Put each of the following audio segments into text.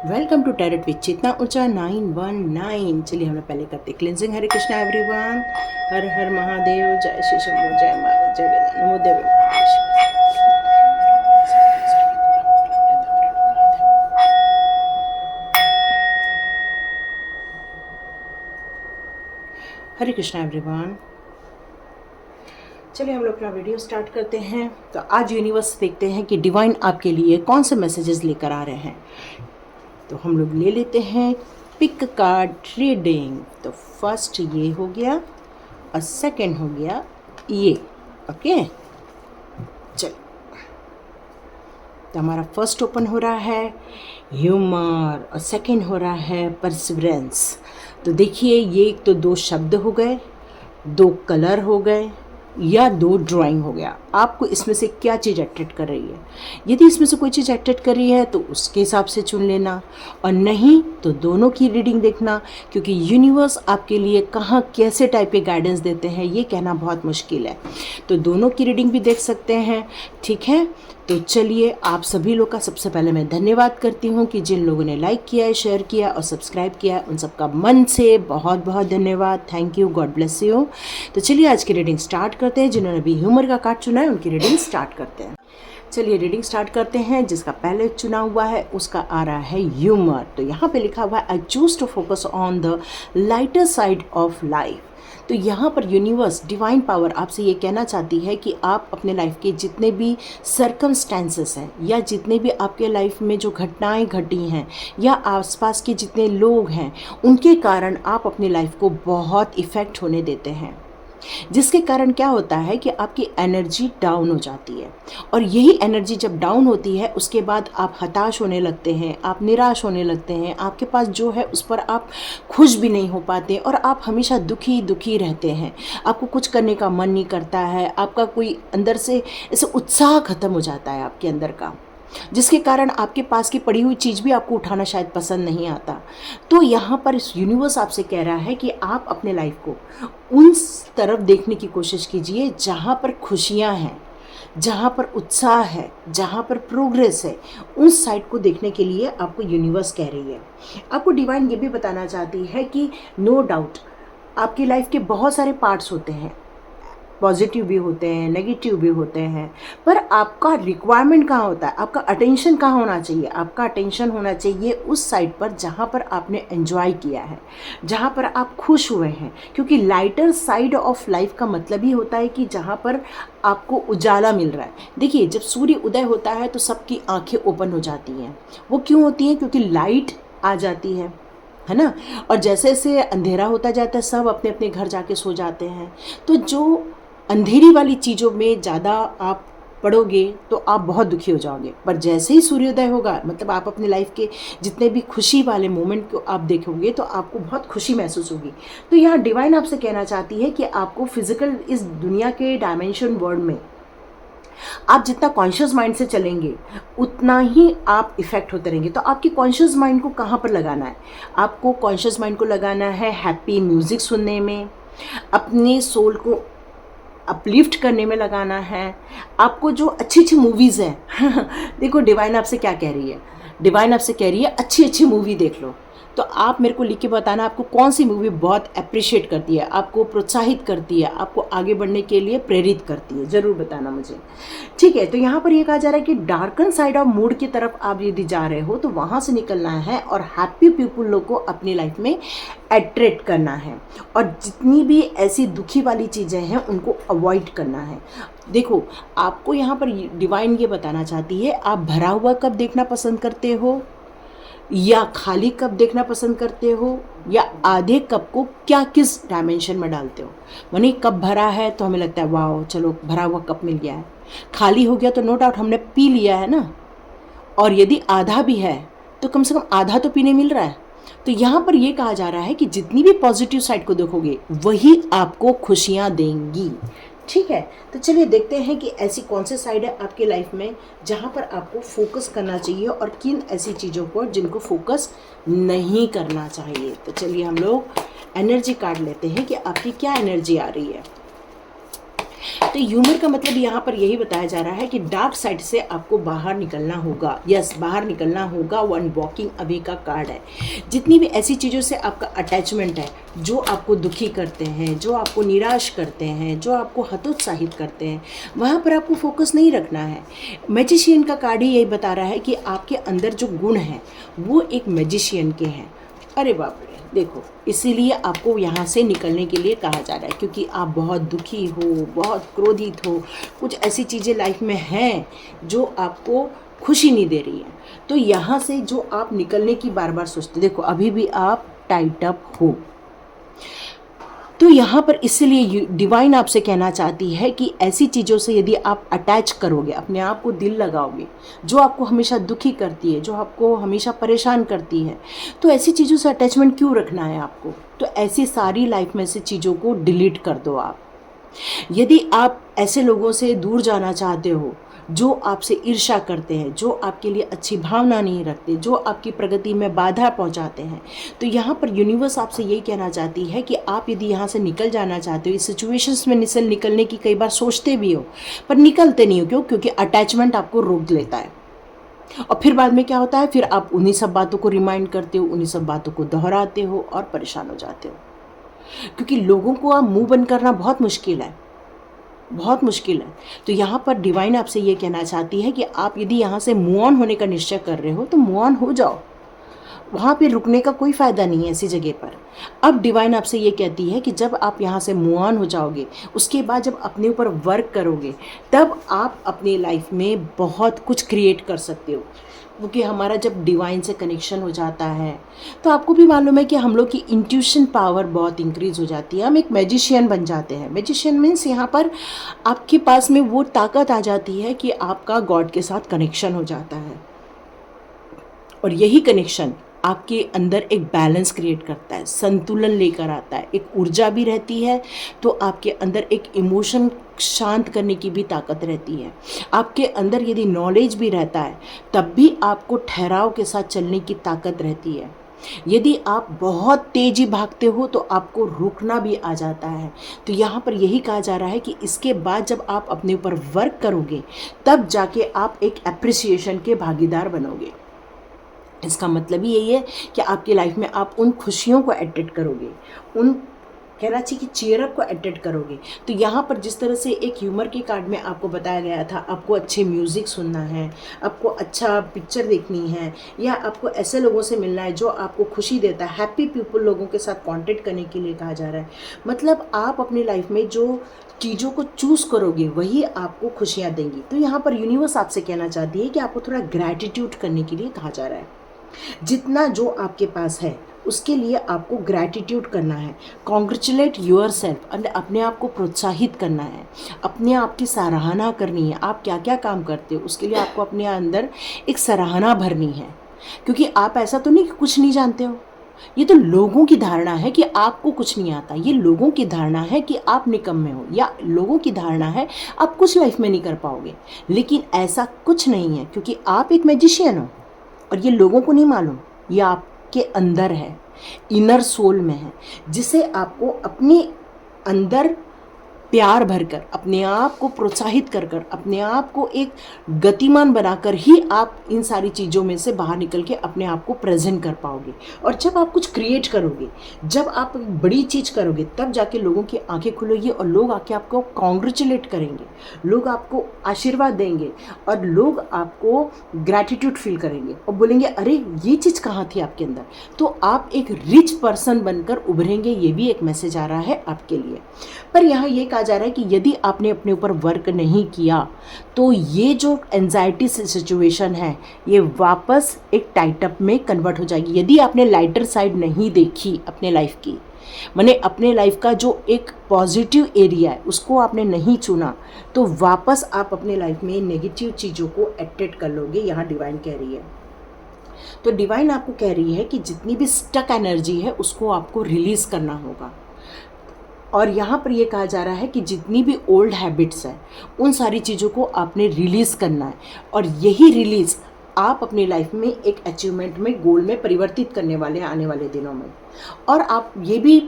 Welcome to tarot with चेतना ऊंचा 919। चलिए हम लोग पहले करते क्लिनजिंग। हरे कृष्णा एवरीवन, हर हर महादेव, जय श्री शंभू, जय माता, जय वेदा, नमो देवी महादेव। हरे कृष्णा एवरीवन, चलिए हम लोग अपना वीडियो स्टार्ट करते हैं। तो आज यूनिवर्स देखते हैं कि डिवाइन आपके लिए कौन से मैसेजेस लेकर आ रहे हैं। तो हम लोग ले लेते हैं पिक कार्ड रीडिंग। तो फर्स्ट ये हो गया और सेकंड हो गया ये। ओके, चलो। तो हमारा फर्स्ट ओपन हो रहा है ह्यूमर और सेकंड हो रहा है परसिवरेंस। तो देखिए, ये एक तो दो शब्द हो गए, दो कलर हो गए या दो ड्राइंग हो गया। आपको इसमें से क्या चीज़ अट्रैक्ट कर रही है। यदि इसमें से कोई चीज़ अट्रैक्ट कर रही है तो उसके हिसाब से चुन लेना, और नहीं तो दोनों की रीडिंग देखना, क्योंकि यूनिवर्स आपके लिए कहाँ कैसे टाइप के गाइडेंस देते हैं ये कहना बहुत मुश्किल है। तो दोनों की रीडिंग भी देख सकते हैं, ठीक है। तो चलिए, आप सभी लोग का सबसे पहले मैं धन्यवाद करती हूँ कि जिन लोगों ने लाइक किया है, शेयर किया और सब्सक्राइब किया है, उन सबका मन से बहुत बहुत धन्यवाद। Thank you, God bless you. तो चलिए आज की रीडिंग स्टार्ट करते हैं। जिन्होंने भी ह्यूमर का कार्ड चुना है उनकी रीडिंग स्टार्ट करते हैं। चलिए रीडिंग स्टार्ट करते हैं। जिसका पहले चुना हुआ है उसका आ रहा है ह्यूमर। तो यहाँ पे लिखा हुआ है I choose to focus on the lighter side of life. तो यहाँ पर यूनिवर्स डिवाइन पावर आपसे ये कहना चाहती है कि आप अपने लाइफ के जितने भी सर्कमस्टेंसेस हैं या जितने भी आपके लाइफ में जो घटनाएं घटी हैं या आसपास के जितने लोग हैं, उनके कारण आप अपनी लाइफ को बहुत इफ़ेक्ट होने देते हैं, जिसके कारण क्या होता है कि आपकी एनर्जी डाउन हो जाती है। और यही एनर्जी जब डाउन होती है उसके बाद आप हताश होने लगते हैं, आप निराश होने लगते हैं, आपके पास जो है उस पर आप खुश भी नहीं हो पाते और आप हमेशा दुखी दुखी रहते हैं। आपको कुछ करने का मन नहीं करता है, आपका कोई अंदर से ऐसे उत्साह खत्म हो जाता है आपके अंदर का, जिसके कारण आपके पास की पड़ी हुई चीज़ भी आपको उठाना शायद पसंद नहीं आता। तो यहाँ पर इस यूनिवर्स आपसे कह रहा है कि आप अपने लाइफ को उन तरफ देखने की कोशिश कीजिए जहाँ पर खुशियाँ हैं, जहाँ पर उत्साह है, जहाँ पर प्रोग्रेस है। उस साइड को देखने के लिए आपको यूनिवर्स कह रही है। आपको डिवाइन ये भी बताना चाहती है कि नो डाउट आपकी लाइफ के बहुत सारे पार्ट्स होते हैं, पॉजिटिव भी होते हैं, नेगेटिव भी होते हैं, पर आपका रिक्वायरमेंट कहाँ होता है, आपका अटेंशन कहाँ होना चाहिए। आपका अटेंशन होना चाहिए उस साइड पर जहाँ पर आपने एंजॉय किया है, जहाँ पर आप खुश हुए हैं, क्योंकि लाइटर साइड ऑफ लाइफ का मतलब ही होता है कि जहाँ पर आपको उजाला मिल रहा है। देखिए, जब सूर्य उदय होता है तो सबकी आंखें ओपन हो जाती हैं। वो क्यों होती हैं? क्योंकि लाइट आ जाती है ना। और जैसे जैसे अंधेरा होता जाता है सब अपने अपने घर जाके सो जाते हैं। तो जो अंधेरी वाली चीज़ों में ज़्यादा आप पढ़ोगे तो आप बहुत दुखी हो जाओगे, पर जैसे ही सूर्योदय होगा, मतलब आप अपने लाइफ के जितने भी खुशी वाले मोमेंट को आप देखोगे तो आपको बहुत खुशी महसूस होगी। तो यहाँ डिवाइन आपसे कहना चाहती है कि आपको फिजिकल इस दुनिया के डायमेंशन वर्ल्ड में आप जितना कॉन्शियस माइंड से चलेंगे उतना ही आप इफ़ेक्ट होते रहेंगे। तो आपकी कॉन्शियस माइंड को कहाँ पर लगाना है? आपको कॉन्शियस माइंड को लगाना है हैप्पी म्यूज़िक सुनने में, अपने सोल को अपलिफ्ट करने में लगाना है। आपको जो अच्छी अच्छी मूवीज़ हैं देखो डिवाइन आपसे क्या कह रही है। डिवाइन आपसे कह रही है अच्छी अच्छी मूवी देख लो। तो आप मेरे को लिख के बताना आपको कौन सी मूवी बहुत अप्रिशिएट करती है, आपको प्रोत्साहित करती है, आपको आगे बढ़ने के लिए प्रेरित करती है, ज़रूर बताना मुझे, ठीक है। तो यहाँ पर ये कहा जा रहा है कि डार्कन साइड ऑफ मूड की तरफ आप यदि जा रहे हो तो वहाँ से निकलना है और हैप्पी पीपल लोग को अपनी लाइफ में अट्रैक्ट करना है, और जितनी भी ऐसी दुखी वाली चीज़ें हैं उनको अवॉइड करना है। देखो, आपको यहाँ पर डिवाइन ये बताना चाहती है, आप भरा हुआ कप देखना पसंद करते हो या खाली कप देखना पसंद करते हो, या आधे कप को क्या किस डायमेंशन में डालते हो। माने कप भरा है तो हमें लगता है वाह चलो भरा हुआ कप मिल गया है, खाली हो गया तो नो डाउट हमने पी लिया है ना, और यदि आधा भी है तो कम से कम आधा तो पीने मिल रहा है। तो यहाँ पर ये कहा जा रहा है कि जितनी भी पॉजिटिव साइड को देखोगे वही आपको खुशियाँ देंगी, ठीक है। तो चलिए देखते हैं कि ऐसी कौन सी साइड है आपकी लाइफ में जहाँ पर आपको फोकस करना चाहिए और किन ऐसी चीज़ों पर जिनको फोकस नहीं करना चाहिए। तो चलिए हम लोग एनर्जी कार्ड लेते हैं कि आपकी क्या एनर्जी आ रही है। तो ह्यूमर का मतलब यहाँ पर यही बताया जा रहा है कि डार्क साइड से आपको बाहर निकलना होगा। यस, बाहर निकलना होगा। वन वॉकिंग अवे का कार्ड है। जितनी भी ऐसी चीज़ों से आपका अटैचमेंट है जो आपको दुखी करते हैं, जो आपको निराश करते हैं, जो आपको हतोत्साहित करते हैं, वहाँ पर आपको फोकस नहीं रखना है। मैजिशियन का कार्ड ही यही बता रहा है कि आपके अंदर जो गुण हैं वो एक मैजिशियन के हैं। अरे बाप रे, देखो, इसीलिए आपको यहाँ से निकलने के लिए कहा जा रहा है, क्योंकि आप बहुत दुखी हो, बहुत क्रोधित हो, कुछ ऐसी चीज़ें लाइफ में हैं जो आपको खुशी नहीं दे रही हैं। तो यहाँ से जो आप निकलने की बार बार सोचते, देखो अभी भी आप टाइट अप हो। तो यहाँ पर इसीलिए डिवाइन आपसे कहना चाहती है कि ऐसी चीज़ों से यदि आप अटैच करोगे, अपने आप को दिल लगाओगे, जो आपको हमेशा दुखी करती है, जो आपको हमेशा परेशान करती है, तो ऐसी चीज़ों से अटैचमेंट क्यों रखना है आपको? तो ऐसी सारी लाइफ में से चीज़ों को डिलीट कर दो आप। यदि आप ऐसे लोगों से दूर जाना चाहते हो जो आपसे ईर्ष्या करते हैं, जो आपके लिए अच्छी भावना नहीं रखते, जो आपकी प्रगति में बाधा पहुंचाते हैं, तो यहाँ पर यूनिवर्स आपसे यही कहना चाहती है कि आप यदि यहाँ से निकल जाना चाहते हो, इस सिचुएशंस में निकलने की कई बार सोचते भी हो पर निकलते नहीं हो। क्यों? क्योंकि अटैचमेंट आपको रोक लेता है। और फिर बाद में क्या होता है, फिर आप उन्हीं सब बातों को रिमाइंड करते हो, उन्हीं सब बातों को दोहराते हो और परेशान हो जाते हो। क्योंकि लोगों को आप मुंह बंद करना बहुत मुश्किल है, बहुत मुश्किल है। तो यहाँ पर डिवाइन आपसे ये कहना चाहती है कि आप यदि यहाँ से मूव ऑन होने का निश्चय कर रहे हो तो मूव ऑन हो जाओ। वहाँ पे रुकने का कोई फ़ायदा नहीं है ऐसी जगह पर। अब डिवाइन आपसे ये कहती है कि जब आप यहाँ से मूव ऑन हो जाओगे, उसके बाद जब अपने ऊपर वर्क करोगे, तब आप अपनी लाइफ में बहुत कुछ क्रिएट कर सकते हो। क्योंकि हमारा जब डिवाइन से कनेक्शन हो जाता है तो आपको भी मालूम है कि हम लोग की इंट्यूशन पावर बहुत इंक्रीज़ हो जाती है। हम एक मैजिशियन बन जाते हैं। मैजिशियन मीन्स यहाँ पर आपके पास में वो ताकत आ जाती है कि आपका गॉड के साथ कनेक्शन हो जाता है, और यही कनेक्शन आपके अंदर एक बैलेंस क्रिएट करता है, संतुलन लेकर आता है। एक ऊर्जा भी रहती है तो आपके अंदर एक इमोशन शांत करने की भी ताकत रहती है। आपके अंदर यदि नॉलेज भी रहता है तब भी आपको ठहराव के साथ चलने की ताकत रहती है। यदि आप बहुत तेज़ी भागते हो तो आपको रुकना भी आ जाता है। तो यहाँ पर यही कहा जा रहा है कि इसके बाद जब आप अपने ऊपर वर्क करोगे तब जाके आप एक एप्रिसिएशन के भागीदार बनोगे। इसका मतलब ही यही है कि आपकी लाइफ में आप उन खुशियों को अट्रैक्ट करोगे, उन कहना चाहिए कि चेयरअप को अट्रैक्ट करोगे। तो यहाँ पर जिस तरह से एक ह्यूमर के कार्ड में आपको बताया गया था, आपको अच्छे म्यूज़िक सुनना है, आपको अच्छा पिक्चर देखनी है, या आपको ऐसे लोगों से मिलना है जो आपको खुशी देता है, हैप्पी पीपल लोगों के साथ कॉन्टेक्ट करने के लिए कहा जा रहा है। मतलब आप अपनी लाइफ में जो चीज़ों को चूज़ करोगे वही आपको खुशियाँ देंगी। तो यहाँ पर यूनिवर्स आपसे कहना चाहती है कि आपको थोड़ा ग्रैटिट्यूड करने के लिए कहा जा रहा है। जितना जो आपके पास है उसके लिए आपको ग्रैटिट्यूड करना है, कॉन्ग्रेचुलेट योर सेल्फ, अपने आप को प्रोत्साहित करना है, अपने आप की सराहना करनी है। आप क्या क्या काम करते हो उसके लिए आपको अपने अंदर एक सराहना भरनी है। क्योंकि आप ऐसा तो नहीं कि कुछ नहीं जानते हो, ये तो लोगों की धारणा है कि आपको कुछ नहीं आता। ये लोगों की धारणा है कि आप निकम्मे हो, या लोगों की धारणा है आप कुछ लाइफ में नहीं कर पाओगे। लेकिन ऐसा कुछ नहीं है, क्योंकि आप एक मैजिशियन हो और ये लोगों को नहीं मालूम। ये आपके अंदर है, इनर सोल में है, जिसे आपको अपने अंदर प्यार भरकर, अपने आप को प्रोत्साहित कर कर, अपने आप को एक गतिमान बनाकर ही आप इन सारी चीज़ों में से बाहर निकल के अपने आप को प्रेजेंट कर पाओगे। और जब आप कुछ क्रिएट करोगे, जब आप एक बड़ी चीज़ करोगे, तब जाके लोगों की आंखें खुलेगी और लोग आके आपको कॉन्ग्रेचुलेट करेंगे, लोग आपको आशीर्वाद देंगे और लोग आपको ग्रैटिट्यूड फील करेंगे और बोलेंगे अरे ये चीज़ कहाँ थी आपके अंदर। तो आप एक रिच पर्सन बनकर उभरेंगे। ये भी एक मैसेज आ रहा है आपके लिए। पर यहाँ ये कहा जा रहा है कि यदि आपने अपने ऊपर वर्क नहीं किया तो ये जो एंजाइटी सिचुएशन है ये वापस एक टाइटअप में कन्वर्ट हो जाएगी। यदि आपने लाइटर साइड नहीं देखी अपने लाइफ की, माने अपने लाइफ का जो एक पॉजिटिव एरिया है उसको आपने नहीं चुना, तो वापस आप अपने लाइफ में नेगेटिव चीज़ों को अट्रैक्ट कर लोगे। यहाँ डिवाइन कह रही है। तो डिवाइन आपको कह रही है कि जितनी भी स्टक एनर्जी है उसको आपको रिलीज़ करना होगा। और यहाँ पर ये कहा जा रहा है कि जितनी भी ओल्ड हैबिट्स हैं उन सारी चीज़ों को आपने रिलीज़ करना है, और यही रिलीज़ आप अपनी लाइफ में एक अचीवमेंट में, गोल में परिवर्तित करने वाले हैं आने वाले दिनों में। और आप ये भी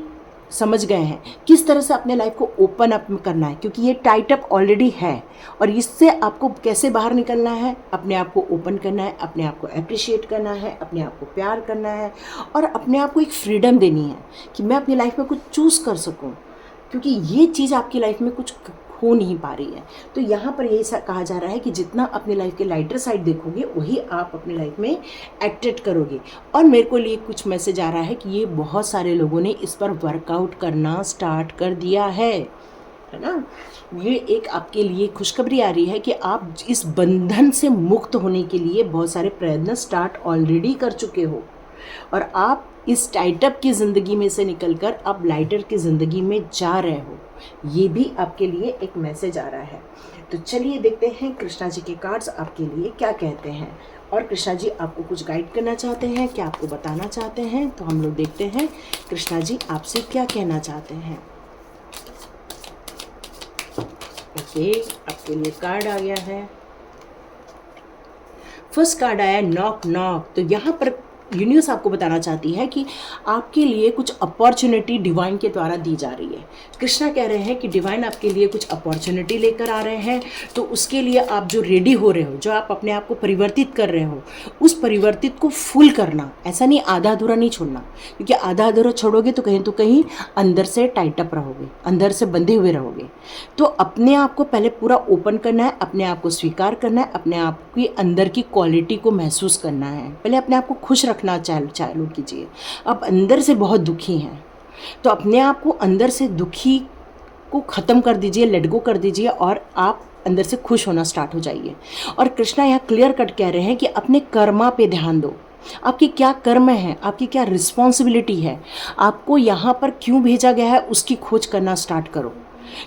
समझ गए हैं किस तरह से अपने लाइफ को ओपन अप करना है, क्योंकि ये टाइट अप ऑलरेडी है और इससे आपको कैसे बाहर निकलना है, अपने आप को ओपन करना है, अपने आप को अप्रिशिएट करना है, अपने आप को प्यार करना है और अपने आप को एक फ्रीडम देनी है कि मैं अपनी लाइफ में कुछ चूज़ कर सकूं, क्योंकि ये चीज़ आपकी लाइफ में कुछ हो नहीं पा रही है। तो यहाँ पर यही कहा जा रहा है कि जितना अपनी लाइफ के लाइटर साइड देखोगे वही आप अपनी लाइफ में एट्रैक्ट करोगे। और मेरे को लिए कुछ मैसेज आ रहा है कि ये बहुत सारे लोगों ने इस पर वर्कआउट करना स्टार्ट कर दिया है ना। ये एक आपके लिए खुशखबरी आ रही है कि आप इस बंधन से मुक्त होने के लिए बहुत सारे प्रयत्न स्टार्ट ऑलरेडी कर चुके हो और आप इस टाइटअप की ज़िंदगी में से निकलकर अब लाइटर की ज़िंदगी में जा रहे हो। ये भी आपके लिए एक मैसेज आ रहा है। तो चलिए देखते हैं कृष्णा जी के कार्ड्स आपके लिए क्या कहते हैं और कृष्णा जी आपको कुछ गाइड करना चाहते हैं, क्या आपको बताना चाहते हैं। तो हम लोग देखते हैं कृष्णा जी आपसे क्या कहना चाहते हैं। ओके, आपके लिए कार्ड आ गया है। फर्स्ट कार्ड आया नॉक नॉक। तो यहाँ पर यूनिवर्स आपको बताना चाहती है कि आपके लिए कुछ अपॉर्चुनिटी डिवाइन के द्वारा दी जा रही है। कृष्णा कह रहे हैं कि डिवाइन आपके लिए कुछ अपॉर्चुनिटी लेकर आ रहे हैं, तो उसके लिए आप जो रेडी हो रहे हो, जो आप अपने आप को परिवर्तित कर रहे हो, उस परिवर्तित को फुल करना। ऐसा नहीं आधा अधूरा नहीं छोड़ना, क्योंकि आधा अधूरा छोड़ोगे तो कहीं अंदर से टाइट अप रहोगे, अंदर से बंधे हुए रहोगे। तो अपने आप को पहले पूरा ओपन करना है, अपने आप को स्वीकार करना है, अपने आप की अंदर की क्वालिटी को महसूस करना है। पहले अपने आप को खुश रखना चालू कीजिए। आप अंदर से बहुत दुखी हैं तो अपने आप को अंदर से दुखी को ख़त्म कर दीजिए, लेट गो कर दीजिए और आप अंदर से खुश होना स्टार्ट हो जाइए। और कृष्णा यहाँ क्लियर कट कह रहे हैं कि अपने कर्मा पे ध्यान दो। आपकी क्या कर्म है, आपकी क्या रिस्पॉन्सिबिलिटी है, आपको यहाँ पर क्यों भेजा गया है, उसकी खोज करना स्टार्ट करो।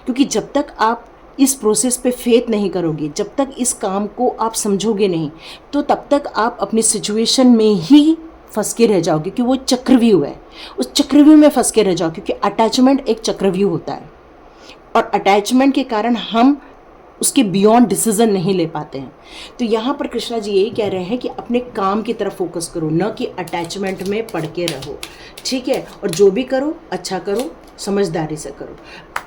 क्योंकि जब तक आप इस प्रोसेस पे फेथ नहीं करोगे, जब तक इस काम को आप समझोगे नहीं, तो तब तक आप अपनी सिचुएशन में ही फंस के रह जाओगे, क्योंकि वो चक्रव्यूह है। उस चक्रव्यूह में फंस के रह जाओ, क्योंकि अटैचमेंट एक चक्रव्यूह होता है और अटैचमेंट के कारण हम उसके बियॉन्ड डिसीजन नहीं ले पाते हैं। तो यहाँ पर कृष्णा जी यही कह रहे हैं कि अपने काम की तरफ फोकस करो, न कि अटैचमेंट में पड़ के रहो, ठीक है। और जो भी करो अच्छा करो, समझदारी से करो।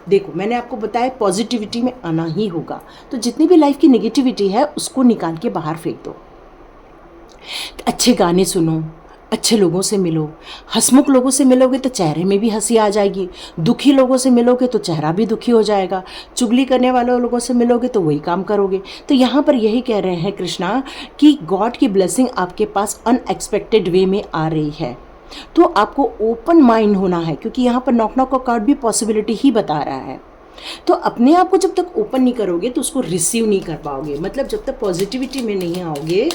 देखो मैंने आपको बताया पॉजिटिविटी में आना ही होगा, तो जितनी भी लाइफ की नेगेटिविटी है उसको निकाल के बाहर फेंक दो। अच्छे गाने सुनो, अच्छे लोगों से मिलो। हंसमुख लोगों से मिलोगे तो चेहरे में भी हंसी आ जाएगी, दुखी लोगों से मिलोगे तो चेहरा भी दुखी हो जाएगा, चुगली करने वाले लोगों से मिलोगे तो वही काम करोगे। तो यहाँ पर यही कह रहे हैं कृष्णा कि गॉड की ब्लेसिंग आपके पास अनएक्सपेक्टेड वे में आ रही है, तो आपको ओपन माइंड होना है, क्योंकि यहाँ पर नॉक नॉक का कार्ड भी पॉसिबिलिटी ही बता रहा है। तो अपने आप को जब तक ओपन नहीं करोगे तो उसको रिसीव नहीं कर पाओगे, मतलब जब तक पॉजिटिविटी में नहीं आओगे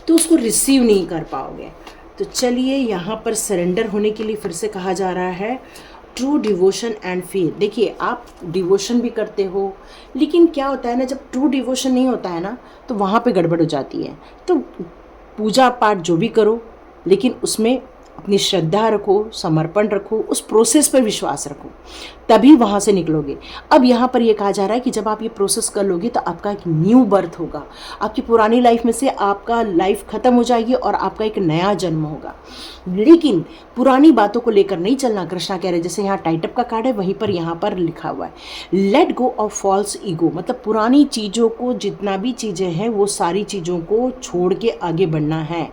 तो उसको रिसीव नहीं कर पाओगे। तो चलिए यहाँ पर सरेंडर होने के लिए फिर से कहा जा रहा है ट्रू डिवोशन एंड फेथ। देखिए आप डिवोशन भी करते हो, लेकिन क्या होता है ना, जब ट्रू डिवोशन नहीं होता है ना तो वहाँ पे गड़बड़ हो जाती है। तो पूजा पाठ जो भी करो, लेकिन उसमें अपनी श्रद्धा रखो, समर्पण रखो, उस प्रोसेस पर विश्वास रखो, तभी वहाँ से निकलोगे। अब यहाँ पर ये कहा जा रहा है कि जब आप ये प्रोसेस कर लोगे तो आपका एक न्यू बर्थ होगा, आपकी पुरानी लाइफ में से आपका लाइफ ख़त्म हो जाएगी और आपका एक नया जन्म होगा। लेकिन पुरानी बातों को लेकर नहीं चलना। कृष्णा कह रहे हैं, जैसे यहाँ टाइटअप का कार्ड है वहीं पर यहाँ पर लिखा हुआ है let go of false ego, मतलब पुरानी चीज़ों को, जितना भी चीज़ें हैं वो सारी चीज़ों को छोड़ के आगे बढ़ना है।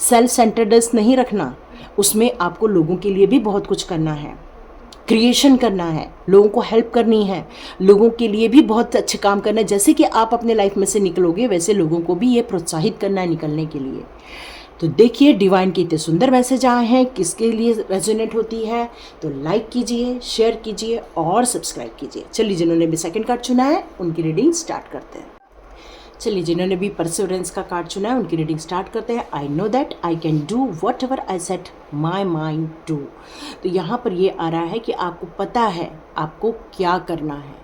सेल्फ सेंटर्डनेस नहीं रखना, उसमें आपको लोगों के लिए भी बहुत कुछ करना है, क्रिएशन करना है, लोगों को हेल्प करनी है, लोगों के लिए भी बहुत अच्छे काम करना है। जैसे कि आप अपने लाइफ में से निकलोगे वैसे लोगों को भी ये प्रोत्साहित करना है निकलने के लिए। तो देखिए डिवाइन के इतने सुंदर मैसेज आए हैं, किसके लिए रेजोनेट होती है तो लाइक कीजिए, शेयर कीजिए और सब्सक्राइब कीजिए। चलिए जिन्होंने भी सेकंड कार्ड चुना है उनकी रीडिंग स्टार्ट करते हैं। चलिए जिन्होंने भी परसिवरेंस का कार्ड चुना है उनकी रीडिंग स्टार्ट करते हैं। I know that I can do whatever I set my mind to. तो यहाँ पर ये आ रहा है कि आपको पता है आपको क्या करना है,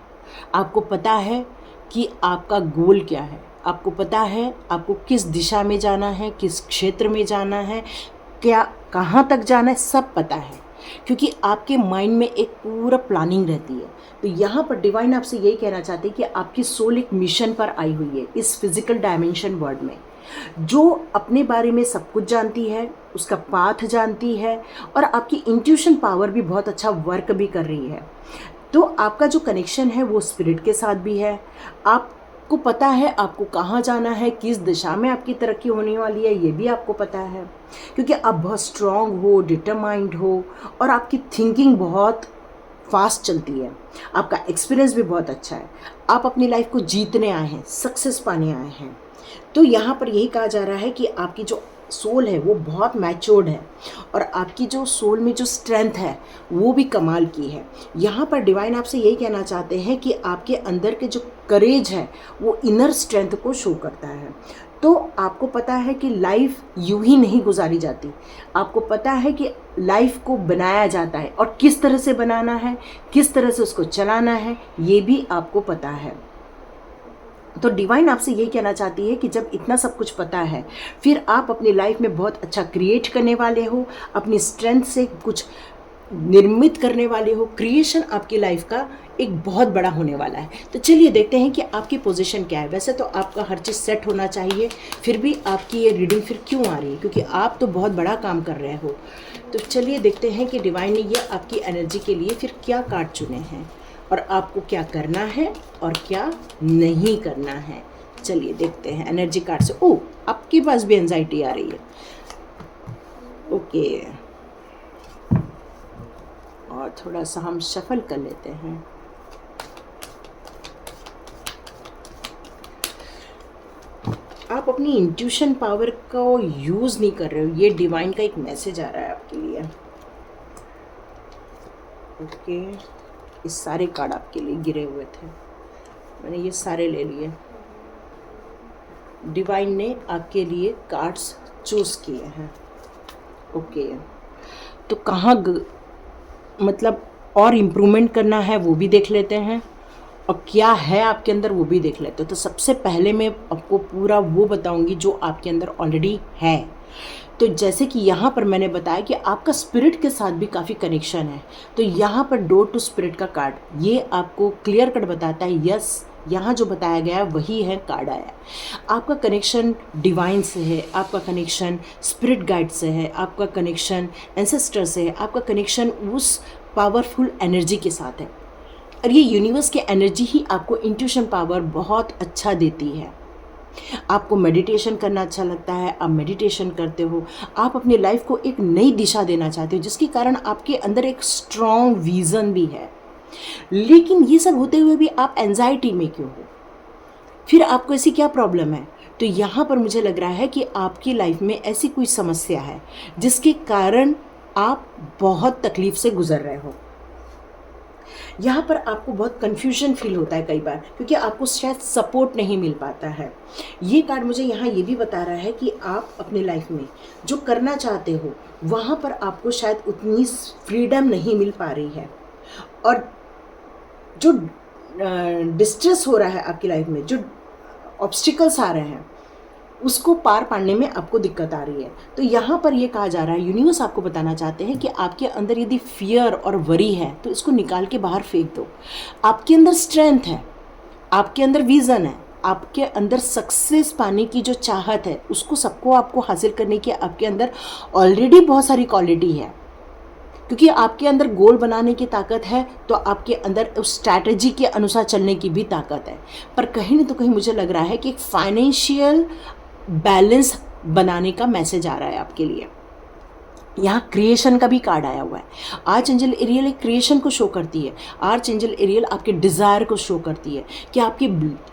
आपको पता है कि आपका गोल क्या है, आपको पता है आपको किस दिशा में जाना है, किस क्षेत्र में जाना है, क्या कहाँ तक जाना है, सब पता है, क्योंकि आपके माइंड में एक पूरा प्लानिंग रहती है। तो यहाँ पर डिवाइन आपसे यही कहना चाहते हैं कि आपकी सोल एक मिशन पर आई हुई है इस फिजिकल डायमेंशन वर्ल्ड में। जो अपने बारे में सब कुछ जानती है, उसका पाथ जानती है और आपकी इंट्यूशन पावर भी बहुत अच्छा वर्क भी कर रही है। तो आपका जो कनेक्शन है वो स्पिरिट के साथ भी है। आपको पता है आपको कहाँ जाना है, किस दिशा में आपकी तरक्की होने वाली है, ये भी आपको पता है, क्योंकि आप बहुत स्ट्रांग हो, डिटरमाइंड हो और आपकी थिंकिंग बहुत फास्ट चलती है। आपका एक्सपीरियंस भी बहुत अच्छा है। आप अपनी लाइफ को जीतने आए हैं, सक्सेस पाने आए हैं। तो यहाँ पर यही कहा जा रहा है कि आपकी जो सोल है वो बहुत मैच्योर्ड है और आपकी जो सोल में जो स्ट्रेंथ है वो भी कमाल की है। यहाँ पर डिवाइन आपसे यही कहना चाहते हैं कि आपके अंदर के जो करेज है वो इनर स्ट्रेंथ को शो करता है। तो आपको पता है कि लाइफ यूं ही नहीं गुजारी जाती। आपको पता है कि लाइफ को बनाया जाता है और किस तरह से बनाना है, किस तरह से उसको चलाना है, ये भी आपको पता है। तो डिवाइन आपसे यही कहना चाहती है कि जब इतना सब कुछ पता है फिर आप अपनी लाइफ में बहुत अच्छा क्रिएट करने वाले हो, अपनी स्ट्रेंथ से कुछ निर्मित करने वाले हो। क्रिएशन आपकी लाइफ का एक बहुत बड़ा होने वाला है। तो चलिए देखते हैं कि आपकी पोजीशन क्या है। वैसे तो आपका हर चीज़ सेट होना चाहिए, फिर भी आपकी ये रीडिंग फिर क्यों आ रही है, क्योंकि आप तो बहुत बड़ा काम कर रहे हो। तो चलिए देखते हैं कि डिवाइन ने ये आपकी एनर्जी के लिए फिर क्या कार्ड चुने हैं और आपको क्या करना है और क्या नहीं करना है। चलिए देखते हैं एनर्जी कार्ड से। ओह, आपके पास भी एंजाइटी आ रही है। ओके, और थोड़ा सा हम शफल कर लेते हैं। आप अपनी इंट्यूशन पावर को यूज़ नहीं कर रहे हो, ये डिवाइन का एक मैसेज आ रहा है आपके लिए। ओके, इस सारे कार्ड आपके लिए गिरे हुए थे, मैंने ये सारे ले लिए। डिवाइन ने आपके लिए कार्ड्स चूज़ किए हैं। ओके, तो कहाँ मतलब और इम्प्रूवमेंट करना है वो भी देख लेते हैं और क्या है आपके अंदर वो भी देख लेते हैं। तो सबसे पहले मैं आपको पूरा वो बताऊंगी जो आपके अंदर ऑलरेडी है। तो जैसे कि यहाँ पर मैंने बताया कि आपका स्पिरिट के साथ भी काफ़ी कनेक्शन है। तो यहाँ पर डोर टू स्पिरिट का कार्ड ये आपको क्लियर कट बताता है। यस, यहाँ जो बताया गया वही है कार्ड आया। आपका कनेक्शन डिवाइन से है, आपका कनेक्शन स्पिरिट गाइड से है, आपका कनेक्शन एंसेस्टर से है, आपका कनेक्शन उस पावरफुल एनर्जी के साथ है। और ये यूनिवर्स की एनर्जी ही आपको इंट्यूशन पावर बहुत अच्छा देती है। आपको मेडिटेशन करना अच्छा लगता है, आप मेडिटेशन करते हो, आप अपनी लाइफ को एक नई दिशा देना चाहते हो, जिसके कारण आपके अंदर एक स्ट्रॉन्ग विज़न भी है। लेकिन ये सब होते हुए भी आप एंजाइटी में क्यों हो? फिर आपको ऐसी क्या प्रॉब्लम है? तो यहाँ पर मुझे लग रहा है कि आपकी लाइफ में ऐसी कोई समस्या है जिसके कारण आप बहुत तकलीफ से गुजर रहे हो। यहाँ पर आपको बहुत कन्फ्यूजन फील होता है कई बार, क्योंकि आपको शायद सपोर्ट नहीं मिल पाता है। ये कार्ड मुझे यहाँ ये भी बता रहा है कि आप अपनी लाइफ में जो करना चाहते हो वहाँ पर आपको शायद उतनी फ्रीडम नहीं मिल पा रही है, और जो डिस्ट्रेस हो रहा है आपकी लाइफ में, जो ऑब्स्टिकल्स आ रहे हैं, उसको पार पाने में आपको दिक्कत आ रही है। तो यहाँ पर ये कहा जा रहा है, यूनिवर्स आपको बताना चाहते हैं कि आपके अंदर यदि फियर और वरी है तो इसको निकाल के बाहर फेंक दो। आपके अंदर स्ट्रेंथ है, आपके अंदर विज़न है, आपके अंदर सक्सेस पाने की जो चाहत है, उसको सबको आपको हासिल करने की आपके अंदर ऑलरेडी बहुत सारी क्वालिटी है। क्योंकि आपके अंदर गोल बनाने की ताकत है तो आपके अंदर उस स्ट्रैटेजी के अनुसार चलने की भी ताकत है। पर कहीं ना तो कहीं मुझे लग रहा है कि एक फाइनेंशियल बैलेंस बनाने का मैसेज आ रहा है आपके लिए। यहाँ क्रिएशन का भी कार्ड आया हुआ है। आर्च एंजल एरियल एक क्रिएशन को शो करती है। आर्च एंजल एरियल आपके डिज़ायर को शो करती है कि आपकी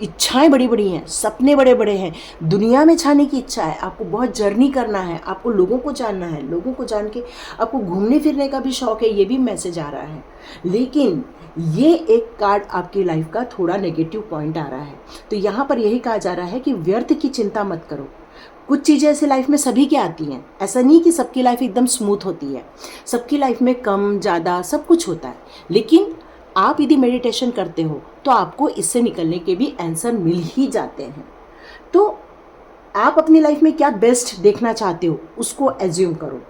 इच्छाएं बड़ी बड़ी हैं, सपने बड़े बड़े हैं, दुनिया में छाने की इच्छा है, आपको बहुत जर्नी करना है, आपको लोगों को जानना है, लोगों को जान के आपको घूमने फिरने का भी शौक है, ये भी मैसेज आ रहा है। लेकिन ये एक कार्ड आपकी लाइफ का थोड़ा नेगेटिव पॉइंट आ रहा है। तो यहाँ पर यही कहा जा रहा है कि व्यर्थ की चिंता मत करो। कुछ चीज़ें ऐसे लाइफ में सभी की आती हैं, ऐसा नहीं कि सबकी लाइफ एकदम स्मूथ होती है, सबकी लाइफ में कम ज़्यादा सब कुछ होता है। लेकिन आप यदि मेडिटेशन करते हो तो आपको इससे निकलने के भी आंसर मिल ही जाते हैं। तो आप अपनी लाइफ में क्या बेस्ट देखना चाहते हो उसको एज्यूम करो।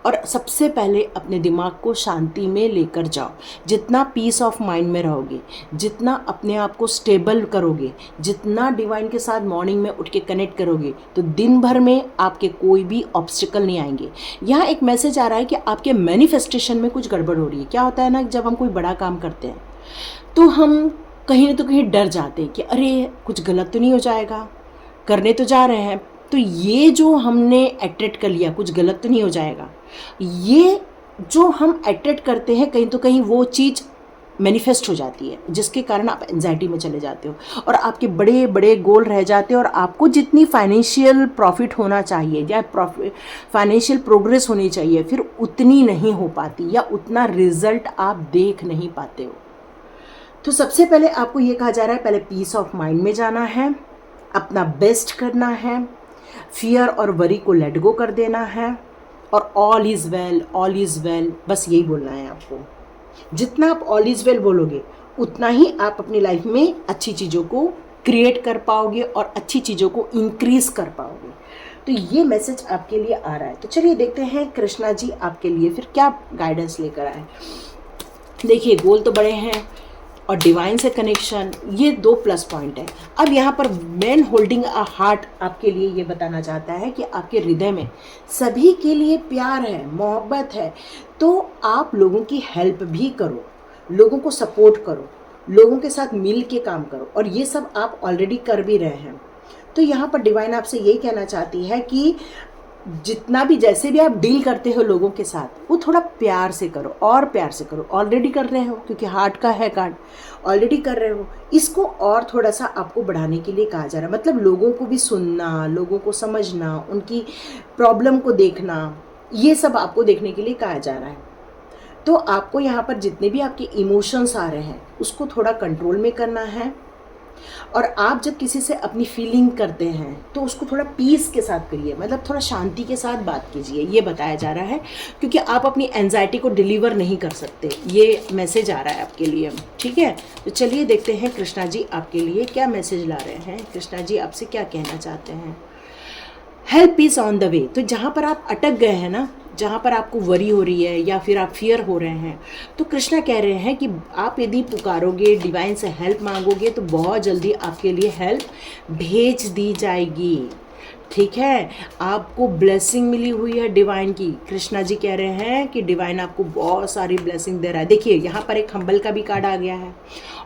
और सबसे पहले अपने दिमाग को शांति में लेकर जाओ। जितना पीस ऑफ माइंड में रहोगे, जितना अपने आप को स्टेबल करोगे, जितना डिवाइन के साथ मॉर्निंग में उठ के कनेक्ट करोगे, तो दिन भर में आपके कोई भी ऑब्स्टिकल नहीं आएंगे। यहाँ एक मैसेज आ रहा है कि आपके मैनिफेस्टेशन में कुछ गड़बड़ हो रही है। क्या होता है ना, जब हम कोई बड़ा काम करते हैं तो हम कहीं ना तो कहीं डर जाते हैं कि अरे कुछ गलत तो नहीं हो जाएगा, करने तो जा रहे हैं, तो ये जो हमने अट्रैक्ट कर लिया कुछ गलत तो नहीं हो जाएगा, ये जो हम अट्रैक्ट करते हैं कहीं तो कहीं वो चीज़ मैनिफेस्ट हो जाती है, जिसके कारण आप एंजाइटी में चले जाते हो और आपके बड़े बड़े गोल रह जाते हैं और आपको जितनी फाइनेंशियल प्रॉफिट होना चाहिए या फाइनेंशियल प्रोग्रेस होनी चाहिए फिर उतनी नहीं हो पाती या उतना रिजल्ट आप देख नहीं पाते हो। तो सबसे पहले आपको ये कहा जा रहा है, पहले पीस ऑफ माइंड में जाना है, अपना बेस्ट करना है, फियर और वरी को लेट गो कर देना है और all is well, all is well, बस यही बोलना है आपको। जितना आप ऑल इज़ वेल बोलोगे उतना ही आप अपनी लाइफ में अच्छी चीज़ों को क्रिएट कर पाओगे और अच्छी चीज़ों को इंक्रीज़ कर पाओगे। तो ये मैसेज आपके लिए आ रहा है। तो चलिए देखते हैं कृष्णा जी आपके लिए फिर क्या गाइडेंस लेकर आए। देखिए, गोल तो बड़े हैं और डिवाइन से कनेक्शन, ये 2 प्लस पॉइंट है। अब यहाँ पर मैन होल्डिंग अ हार्ट आपके लिए ये बताना चाहता है कि आपके हृदय में सभी के लिए प्यार है, मोहब्बत है, तो आप लोगों की हेल्प भी करो, लोगों को सपोर्ट करो, लोगों के साथ मिल के काम करो, और ये सब आप ऑलरेडी कर भी रहे हैं। तो यहाँ पर डिवाइन आपसे यही कहना चाहती है कि जितना भी जैसे भी आप डील करते हो लोगों के साथ वो थोड़ा प्यार से करो और प्यार से करो। ऑलरेडी कर रहे हो क्योंकि हार्ट का है कार्ड, ऑलरेडी कर रहे हो, इसको और थोड़ा सा आपको बढ़ाने के लिए कहा जा रहा है। मतलब लोगों को भी सुनना, लोगों को समझना, उनकी प्रॉब्लम को देखना, ये सब आपको देखने के लिए कहा जा रहा है। तो आपको यहाँ पर जितने भी आपके इमोशंस आ रहे हैं उसको थोड़ा कंट्रोल में करना है। और आप जब किसी से अपनी फीलिंग करते हैं तो उसको थोड़ा पीस के साथ करिए, मतलब थोड़ा शांति के साथ बात कीजिए, ये बताया जा रहा है, क्योंकि आप अपनी एंजाइटी को डिलीवर नहीं कर सकते। ये मैसेज आ रहा है आपके लिए, ठीक है। तो चलिए देखते हैं कृष्णा जी आपके लिए क्या मैसेज ला रहे हैं, कृष्णा जी आपसे क्या कहना चाहते हैं। Help is on the way. तो जहाँ पर आप अटक गए हैं ना, जहाँ पर आपको वरी हो रही है या फिर आप फियर हो रहे हैं, तो कृष्णा कह रहे हैं कि आप यदि पुकारोगे, डिवाइन से हेल्प मांगोगे, तो बहुत जल्दी आपके लिए हेल्प भेज दी जाएगी, ठीक है। आपको ब्लेसिंग मिली हुई है डिवाइन की। कृष्णा जी कह रहे हैं कि डिवाइन आपको बहुत सारी ब्लेसिंग दे रहा है। देखिए यहाँ पर एक हम्बल का भी कार्ड आ गया है।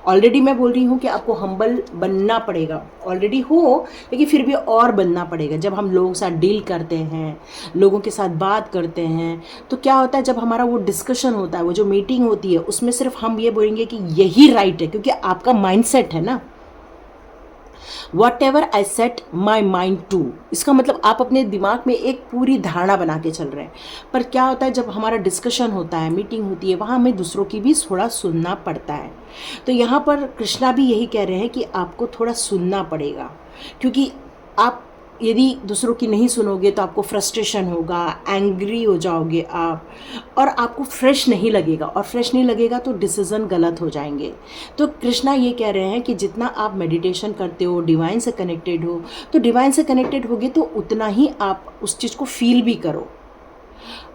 ऑलरेडी मैं बोल रही हूँ कि आपको हम्बल बनना पड़ेगा, ऑलरेडी हो लेकिन फिर भी और बनना पड़ेगा। जब हम लोगों के साथ डील करते हैं, लोगों के साथ बात करते हैं, तो क्या होता है, जब हमारा वो डिस्कशन होता है, वो जो मीटिंग होती है, उसमें सिर्फ हम ये बोलेंगे कि यही राइट है, क्योंकि आपका माइंडसेट है ना, whatever I set my mind to. इसका मतलब आप अपने दिमाग में एक पूरी धारणा बना के चल रहे हैं। पर क्या होता है, जब हमारा डिस्कशन होता है, मीटिंग होती है, वहाँ हमें दूसरों की भी थोड़ा सुनना पड़ता है। तो यहाँ पर कृष्णा भी यही कह रहे हैं कि आपको थोड़ा सुनना पड़ेगा, क्योंकि आप यदि दूसरों की नहीं सुनोगे तो आपको फ्रस्ट्रेशन होगा, एंग्री हो जाओगे आप, और आपको फ्रेश नहीं लगेगा, और फ्रेश नहीं लगेगा तो डिसीज़न गलत हो जाएंगे। तो कृष्णा ये कह रहे हैं कि जितना आप मेडिटेशन करते हो, डिवाइन से कनेक्टेड हो, तो डिवाइन से कनेक्टेड होगे तो उतना ही आप उस चीज़ को फील भी करो।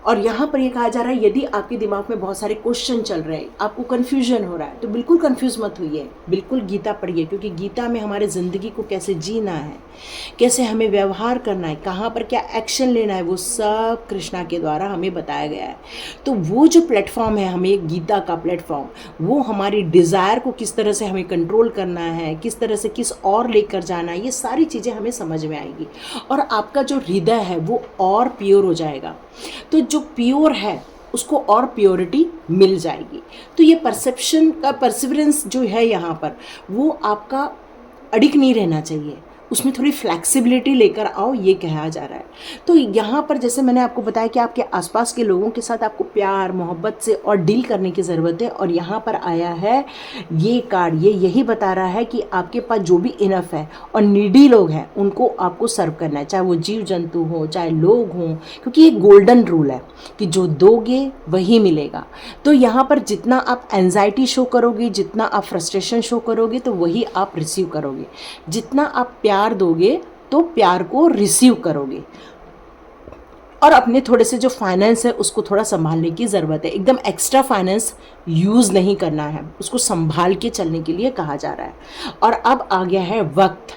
और यहाँ पर ये कहा जा रहा है, यदि आपके दिमाग में बहुत सारे क्वेश्चन चल रहे हैं, आपको कन्फ्यूजन हो रहा है, तो बिल्कुल कन्फ्यूज मत होइए, बिल्कुल गीता पढ़िए, क्योंकि गीता में हमारे ज़िंदगी को कैसे जीना है, कैसे हमें व्यवहार करना है, कहाँ पर क्या एक्शन लेना है, वो सब कृष्णा के द्वारा हमें बताया गया है। तो वो जो प्लेटफॉर्म है, हमें गीता का प्लेटफॉर्म, वो हमारी डिज़ायर को किस तरह से हमें कंट्रोल करना है, किस तरह से किस और लेकर जाना है, ये सारी चीज़ें हमें समझ में आएगी, और आपका जो हृदय है वो और प्योर हो जाएगा। तो जो प्योर है उसको और प्योरिटी मिल जाएगी। तो ये परसेप्शन का परसिवरेंस जो है यहाँ पर, वो आपका अडिग नहीं रहना चाहिए, उसमें थोड़ी फ्लैक्सिबिलिटी लेकर आओ, ये कहा जा रहा है। तो यहाँ पर जैसे मैंने आपको बताया कि आपके आसपास के लोगों के साथ आपको प्यार मोहब्बत से और डील करने की ज़रूरत है। और यहाँ पर आया है ये कार्ड, ये यही बता रहा है कि आपके पास जो भी इनफ है और नीडी लोग हैं उनको आपको सर्व करना है, चाहे वो जीव जंतु हो, चाहे लोग हों, क्योंकि ये गोल्डन रूल है कि जो दोगे वही मिलेगा। तो यहाँ पर जितना आप एंजाइटी शो करोगे, जितना आप फ्रस्ट्रेशन शो करोगे, तो वही आप रिसीव करोगे। जितना आप प्यार दोगे तो प्यार को रिसीव करोगे। और अपने थोड़े से जो फाइनेंस है उसको थोड़ा संभालने की ज़रूरत है। एकदम एक्स्ट्रा फाइनेंस यूज़ नहीं करना है, उसको संभाल के चलने के लिए कहा जा रहा है। और अब आ गया है वक्त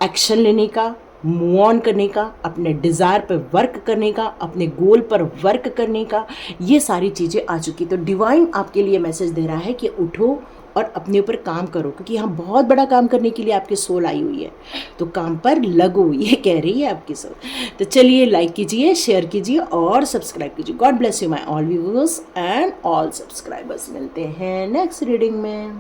एक्शन लेने का, मूव ऑन करने का, अपने डिज़ायर पर वर्क करने का, अपने गोल पर वर्क करने का। ये सारी चीज़ें आ चुकी। तो डिवाइन आपके लिए मैसेज दे रहा है कि उठो और अपने ऊपर काम करो, क्योंकि यहाँ बहुत बड़ा काम करने के लिए आपकी सोल आई हुई है। तो काम पर लगो, ये कह रही है आपकी सोल। तो चलिए लाइक कीजिए, शेयर कीजिए और सब्सक्राइब कीजिए। God bless you my all viewers and all subscribers. मिलते हैं नेक्स्ट रीडिंग में।